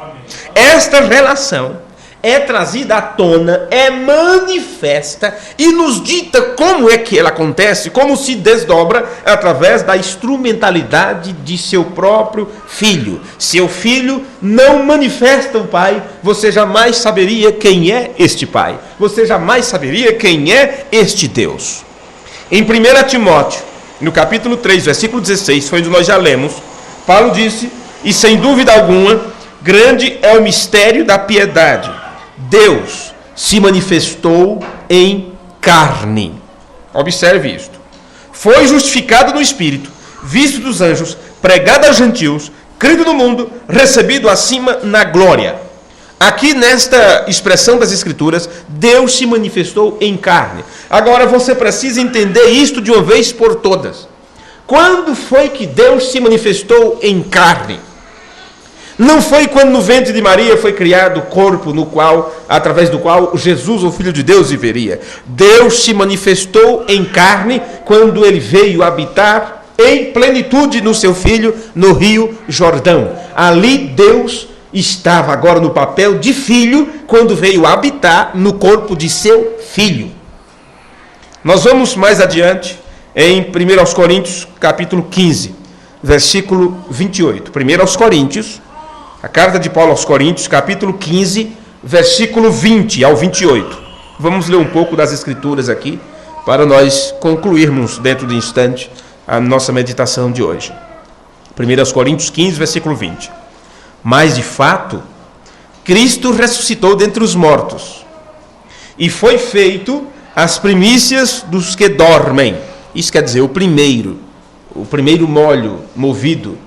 esta relação é trazida à tona, é manifesta e nos dita como é que ela acontece, como se desdobra através da instrumentalidade de seu próprio Filho. Seu Filho não manifesta o Pai, você jamais saberia quem é este Pai. Você jamais saberia quem é este Deus. Em 1 Timóteo, no capítulo 3, versículo 16, foi onde nós já lemos, Paulo disse, e sem dúvida alguma, grande é o mistério da piedade. Deus se manifestou em carne. Observe isto. Foi justificado no Espírito, visto dos anjos, pregado aos gentios, crido no mundo, recebido acima na glória. Aqui nesta expressão das Escrituras, Deus se manifestou em carne. Agora você precisa entender isto de uma vez por todas. Quando foi que Deus se manifestou em carne? Não foi quando no ventre de Maria foi criado o corpo no qual, através do qual Jesus, o Filho de Deus, viveria. Deus se manifestou em carne quando ele veio habitar em plenitude no seu Filho no Rio Jordão. Ali Deus estava agora no papel de filho quando veio habitar no corpo de seu Filho. Nós vamos mais adiante em 1 Coríntios, capítulo 15, versículo 28. 1 Coríntios, a carta de Paulo aos Coríntios, capítulo 15, versículo 20 ao 28. Vamos ler um pouco das Escrituras aqui, para nós concluirmos dentro de instante a nossa meditação de hoje. 1 Coríntios 15, versículo 20. Mas, de fato, Cristo ressuscitou dentre os mortos, e foi feito as primícias dos que dormem. Isso quer dizer, o primeiro molho movido,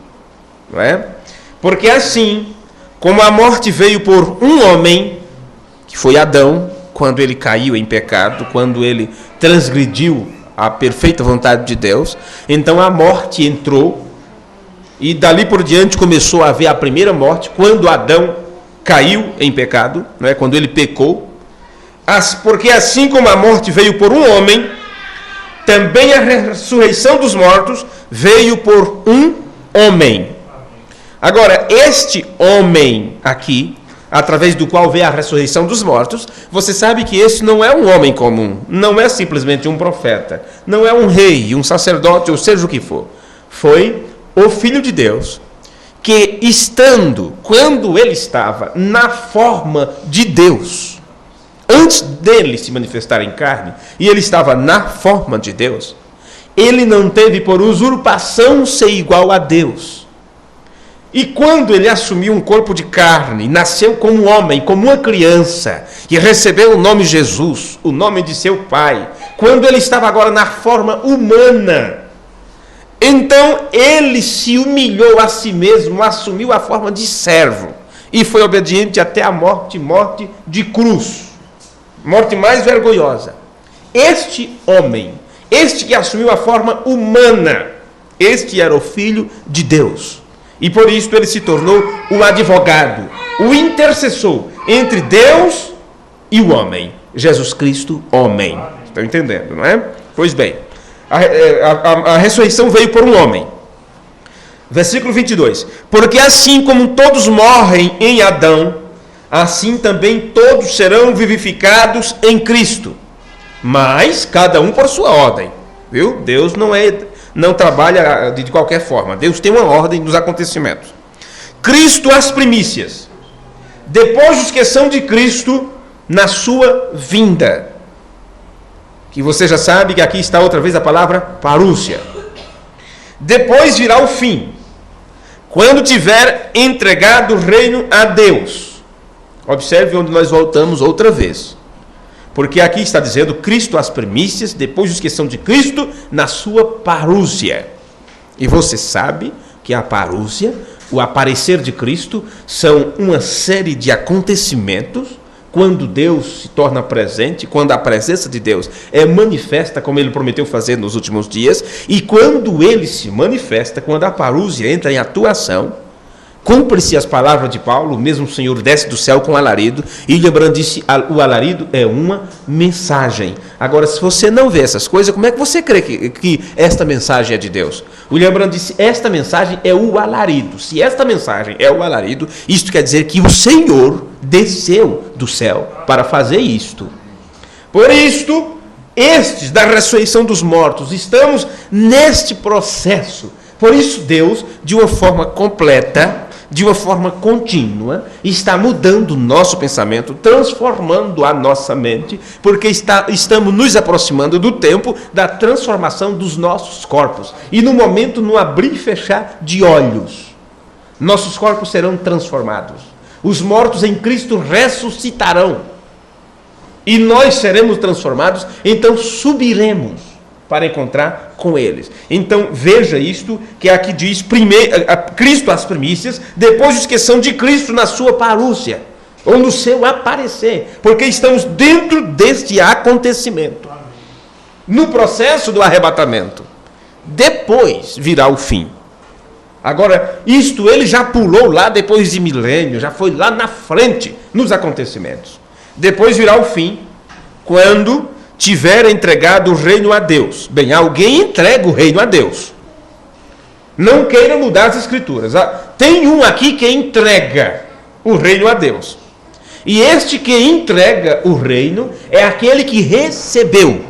não é? Porque assim, como a morte veio por um homem, que foi Adão, quando ele caiu em pecado, quando ele transgrediu a perfeita vontade de Deus, então a morte entrou, e dali por diante começou a haver a primeira morte, quando Adão caiu em pecado, não é? Quando ele pecou. Porque assim como a morte veio por um homem, também a ressurreição dos mortos veio por um homem. Agora, este homem aqui, através do qual veio a ressurreição dos mortos, você sabe que esse não é um homem comum, não é simplesmente um profeta, não é um rei, um sacerdote, ou seja o que for. Foi o Filho de Deus, que quando ele estava na forma de Deus, antes dele se manifestar em carne, e ele estava na forma de Deus, ele não teve por usurpação ser igual a Deus. E quando ele assumiu um corpo de carne, nasceu como homem, como uma criança, e recebeu o nome Jesus, o nome de seu Pai, quando ele estava agora na forma humana, então ele se humilhou a si mesmo, assumiu a forma de servo, e foi obediente até a morte de cruz, morte mais vergonhosa. Este homem, este que assumiu a forma humana, este era o Filho de Deus. E por isso ele se tornou o advogado, o intercessor entre Deus e o homem. Jesus Cristo, homem. Estão entendendo, não é? Pois bem, a ressurreição veio por um homem. Versículo 22. Porque assim como todos morrem em Adão, assim também todos serão vivificados em Cristo. Mas cada um por sua ordem. Viu? Deus não trabalha de qualquer forma. Deus tem uma ordem nos acontecimentos. Cristo as primícias. Depois os que são de Cristo na sua vinda. Que você já sabe que aqui está outra vez a palavra parúcia. Depois virá o fim. Quando tiver entregado o reino a Deus. Observe onde nós voltamos outra vez. Porque aqui está dizendo Cristo as primícias, depois os que são de Cristo, na sua parúcia. E você sabe que a parúcia, o aparecer de Cristo, são uma série de acontecimentos, quando Deus se torna presente, quando a presença de Deus é manifesta, como Ele prometeu fazer nos últimos dias, e quando Ele se manifesta, quando a parúcia entra em atuação, cumpre-se as palavras de Paulo, mesmo o Senhor desce do céu com alarido, e Hildebrand disse, o alarido é uma mensagem. Agora, se você não vê essas coisas, como é que você crê que esta mensagem é de Deus? O Hildebrand disse, esta mensagem é o alarido. Se esta mensagem é o alarido, isto quer dizer que o Senhor desceu do céu para fazer isto. Por isto, estes da ressurreição dos mortos, estamos neste processo. Por isso Deus, de uma forma completa, de uma forma contínua, está mudando o nosso pensamento, transformando a nossa mente, porque estamos nos aproximando do tempo da transformação dos nossos corpos. E no momento, no abrir e fechar de olhos, nossos corpos serão transformados. Os mortos em Cristo ressuscitarão. E nós seremos transformados, então subiremos para encontrar com eles. Então veja isto que aqui diz, primeiro, Cristo as primícias, depois os que são de Cristo na sua parúcia, ou no seu aparecer, porque estamos dentro deste acontecimento, no processo do arrebatamento. Depois virá o fim. Agora, isto ele já pulou lá depois de milênio, já foi lá na frente nos acontecimentos. Depois virá o fim, quando tiver entregado o reino a Deus. Bem, alguém entrega o reino a Deus. Não queira mudar as escrituras. Tem um aqui que entrega o reino a Deus. E este que entrega o reino é aquele que recebeu.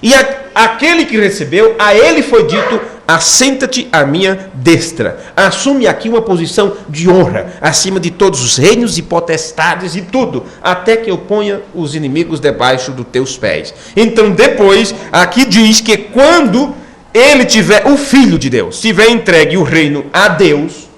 E aquele que recebeu, a ele foi dito, assenta-te à minha destra. Assume aqui uma posição de honra, acima de todos os reinos e potestades e tudo, até que eu ponha os inimigos debaixo dos teus pés. Então depois, aqui diz que quando ele tiver, o Filho de Deus, tiver entregue o reino a Deus,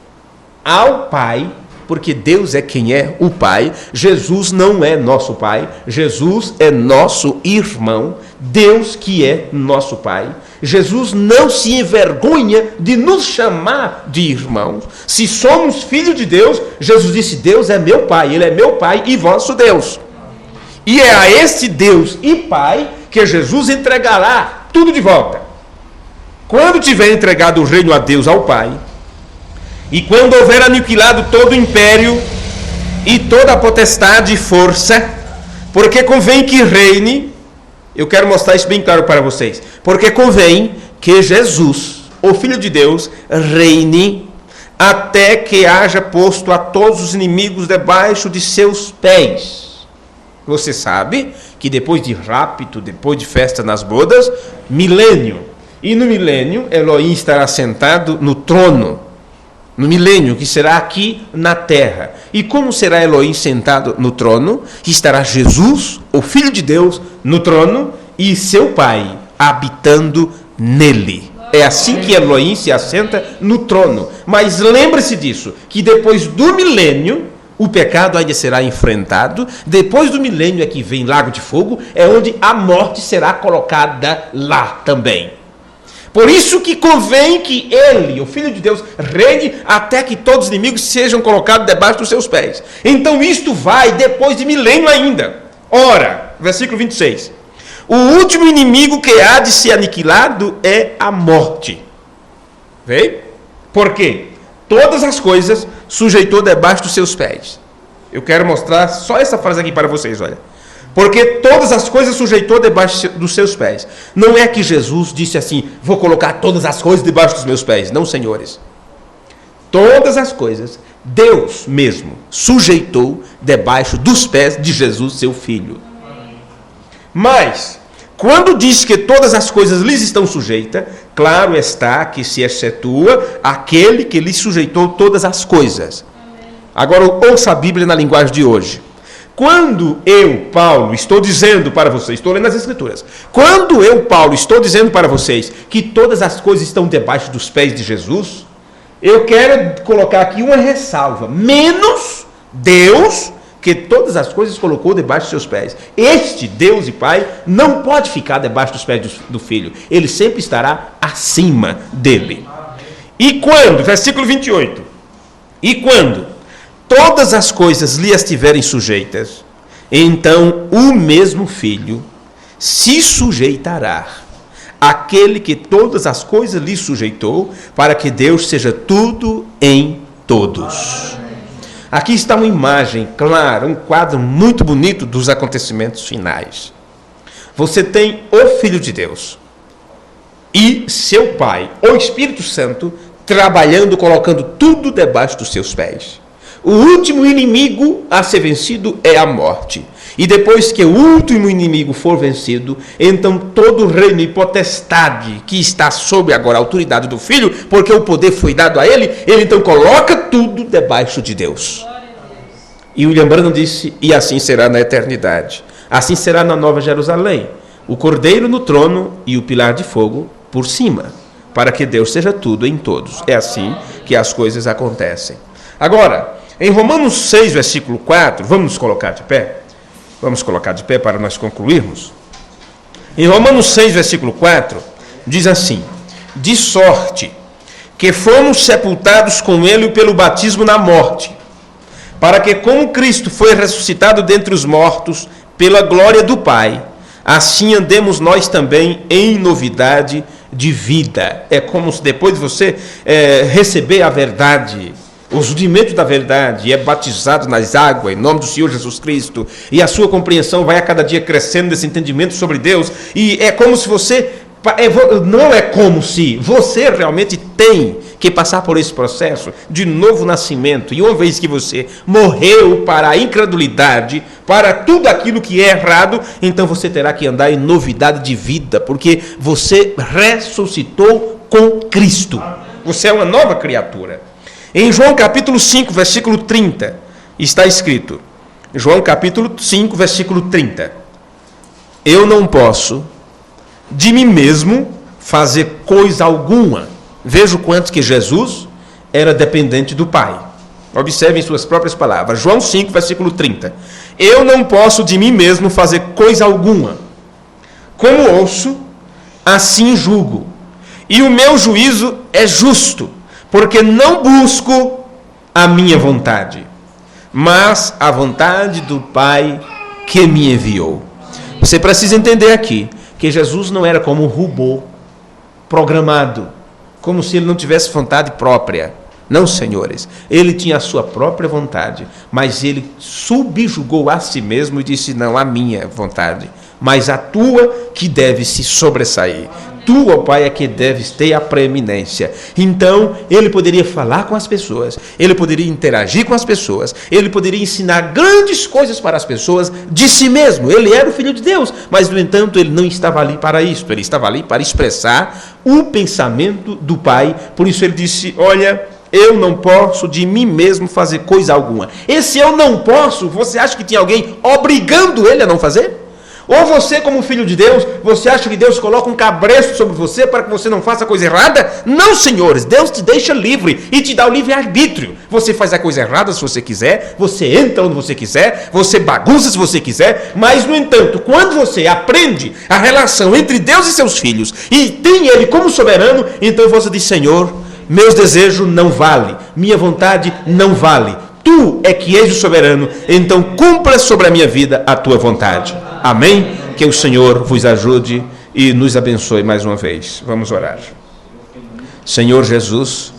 ao Pai, porque Deus é quem é o Pai, Jesus não é nosso Pai, Jesus é nosso irmão, Deus que é nosso Pai. Jesus não se envergonha de nos chamar de irmãos. Se somos filhos de Deus, Jesus disse, Deus é meu Pai, Ele é meu Pai e vosso Deus. E é a esse Deus e Pai que Jesus entregará tudo de volta. Quando tiver entregado o reino a Deus, ao Pai, e quando houver aniquilado todo o império e toda a potestade e força, porque convém que reine, eu quero mostrar isso bem claro para vocês, porque convém que Jesus, o Filho de Deus, reine até que haja posto a todos os inimigos debaixo de seus pés. Você sabe que depois de rapto, depois de festa nas bodas, milênio. E no milênio, Elohim estará sentado no trono. No milênio, que será aqui na terra. E como será Elohim sentado no trono? Estará Jesus, o Filho de Deus, no trono, e seu Pai habitando nele. É assim que Elohim se assenta no trono. Mas lembre-se disso, que depois do milênio, o pecado ainda será enfrentado. Depois do milênio é que vem lago de fogo, é onde a morte será colocada lá também. Por isso que convém que ele, o Filho de Deus, reine até que todos os inimigos sejam colocados debaixo dos seus pés. Então isto vai depois de milênio ainda. Ora, versículo 26. O último inimigo que há de ser aniquilado é a morte. Vê? Por quê? Todas as coisas sujeitou debaixo dos seus pés. Eu quero mostrar só essa frase aqui para vocês, olha. Porque todas as coisas sujeitou debaixo dos seus pés. Não é que Jesus disse assim, vou colocar todas as coisas debaixo dos meus pés. Não, senhores. Todas as coisas, Deus mesmo sujeitou debaixo dos pés de Jesus, seu Filho. Mas, quando diz que todas as coisas lhes estão sujeitas, claro está que se excetua aquele que lhes sujeitou todas as coisas. Agora, ouça a Bíblia na linguagem de hoje. Quando eu, Paulo, estou dizendo para vocês, estou lendo as Escrituras, quando eu, Paulo, estou dizendo para vocês que todas as coisas estão debaixo dos pés de Jesus, eu quero colocar aqui uma ressalva, menos Deus, que todas as coisas colocou debaixo dos seus pés. Este Deus e Pai não pode ficar debaixo dos pés do Filho, ele sempre estará acima dele. E quando, versículo 28, e quando todas as coisas lhe estiverem sujeitas, então o mesmo Filho se sujeitará àquele que todas as coisas lhe sujeitou, para que Deus seja tudo em todos. Aqui está uma imagem clara, um quadro muito bonito dos acontecimentos finais. Você tem o Filho de Deus e seu Pai, o Espírito Santo, trabalhando, colocando tudo debaixo dos seus pés. O último inimigo a ser vencido é a morte. E depois que o último inimigo for vencido, então todo reino e potestade que está sob agora a autoridade do Filho, porque o poder foi dado a ele então coloca tudo debaixo de Deus. E William Branham disse, e assim será na eternidade. Assim será na Nova Jerusalém. O Cordeiro no trono e o pilar de fogo por cima, para que Deus seja tudo em todos. É assim que as coisas acontecem. Agora, em Romanos 6, versículo 4, vamos nos colocar de pé? Vamos colocar de pé para nós concluirmos. Em Romanos 6, versículo 4, diz assim: de sorte que fomos sepultados com ele pelo batismo na morte, para que como Cristo foi ressuscitado dentre os mortos pela glória do Pai, assim andemos nós também em novidade de vida. É como se depois de você receber a verdade, os rudimentos da verdade, é batizado nas águas, em nome do Senhor Jesus Cristo, e a sua compreensão vai a cada dia crescendo nesse entendimento sobre Deus, e é como se você, não é como se, você realmente tem que passar por esse processo de novo nascimento, e uma vez que você morreu para a incredulidade, para tudo aquilo que é errado, então você terá que andar em novidade de vida, porque você ressuscitou com Cristo, você é uma nova criatura. Em João capítulo 5, versículo 30, está escrito, João capítulo 5, versículo 30, eu não posso de mim mesmo fazer coisa alguma. Veja o quanto que Jesus era dependente do Pai. Observem suas próprias palavras. João 5, versículo 30. Eu não posso de mim mesmo fazer coisa alguma. Como ouço, assim julgo. E o meu juízo é justo, porque não busco a minha vontade, mas a vontade do Pai que me enviou. Você precisa entender aqui que Jesus não era como um robô programado, como se ele não tivesse vontade própria. Não, senhores, ele tinha a sua própria vontade, mas ele subjugou a si mesmo e disse, não, a minha vontade, mas a tua que deve se sobressair. Tu, ó Pai, é que deves ter a preeminência. Então, ele poderia falar com as pessoas, ele poderia interagir com as pessoas, ele poderia ensinar grandes coisas para as pessoas de si mesmo. Ele era o Filho de Deus, mas, no entanto, ele não estava ali para isso. Ele estava ali para expressar o pensamento do Pai. Por isso ele disse, olha, eu não posso de mim mesmo fazer coisa alguma. Esse eu não posso, você acha que tinha alguém obrigando ele a não fazer? Ou você, como filho de Deus, você acha que Deus coloca um cabresto sobre você para que você não faça a coisa errada? Não, senhores, Deus te deixa livre e te dá o livre-arbítrio. Você faz a coisa errada se você quiser, você entra onde você quiser, você bagunça se você quiser, mas, no entanto, quando você aprende a relação entre Deus e seus filhos e tem Ele como soberano, então você diz, Senhor, meus desejos não valem, minha vontade não vale. Tu é que és o soberano, então cumpra sobre a minha vida a tua vontade. Amém? Que o Senhor vos ajude e nos abençoe mais uma vez. Vamos orar. Senhor Jesus,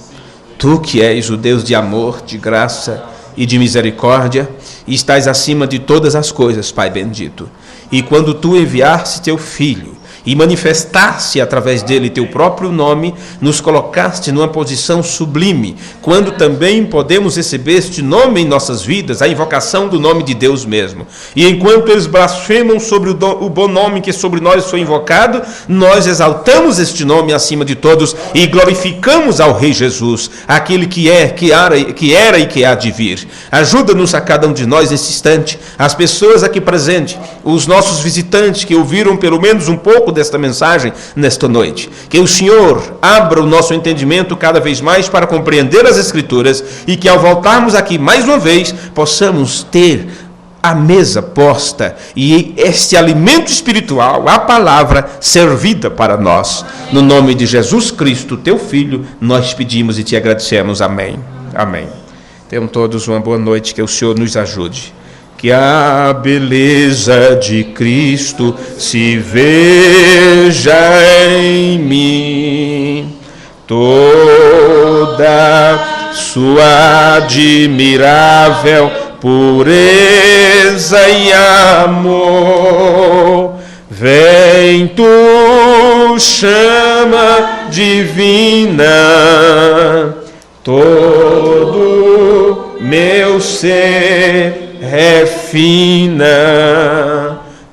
Tu que és o Deus de amor, de graça e de misericórdia, e estás acima de todas as coisas, Pai bendito. E quando Tu enviaste Teu Filho e manifestaste através dele Teu próprio nome, nos colocaste numa posição sublime, quando também podemos receber este nome em nossas vidas, a invocação do nome de Deus mesmo. E enquanto eles blasfemam sobre o bom nome que sobre nós foi invocado, nós exaltamos este nome acima de todos e glorificamos ao Rei Jesus, aquele que é, que era e que há de vir. Ajuda-nos a cada um de nós nesse instante, as pessoas aqui presentes, os nossos visitantes que ouviram pelo menos um pouco desta mensagem nesta noite. Que o Senhor abra o nosso entendimento cada vez mais para compreender as Escrituras e que ao voltarmos aqui mais uma vez, possamos ter a mesa posta e este alimento espiritual, a palavra, servida para nós. No nome de Jesus Cristo, Teu Filho, nós pedimos e Te agradecemos. Amém. Amém. Tenham todos uma boa noite, que o Senhor nos ajude. Que a beleza de Cristo se veja em mim, toda sua admirável pureza e amor. Vem Tu, chama divina, todo meu ser refina,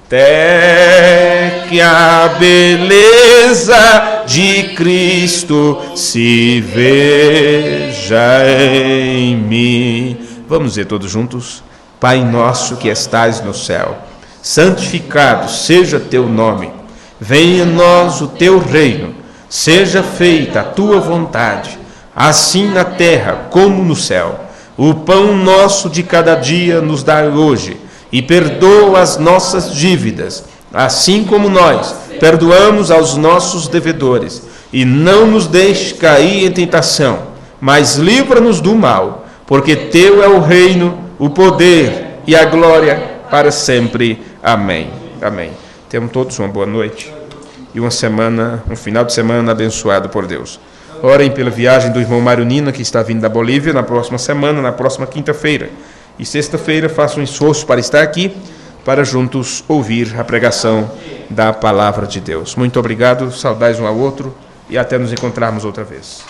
até que a beleza de Cristo se veja em mim. Vamos dizer todos juntos: Pai nosso que estais no céu, santificado seja Teu nome. Venha a nós o Teu reino. Seja feita a Tua vontade, assim na terra como no céu. O pão nosso de cada dia nos dá hoje, e perdoa as nossas dívidas, assim como nós perdoamos aos nossos devedores. E não nos deixe cair em tentação, mas livra-nos do mal, porque Teu é o reino, o poder e a glória para sempre. Amém. Amém. Tenham todos uma boa noite e um final de semana abençoado por Deus. Orem pela viagem do irmão Mário Nina, que está vindo da Bolívia na próxima semana, na próxima quinta-feira. E sexta-feira façam um esforço para estar aqui, para juntos ouvir a pregação da palavra de Deus. Muito obrigado, saudades um ao outro e até nos encontrarmos outra vez.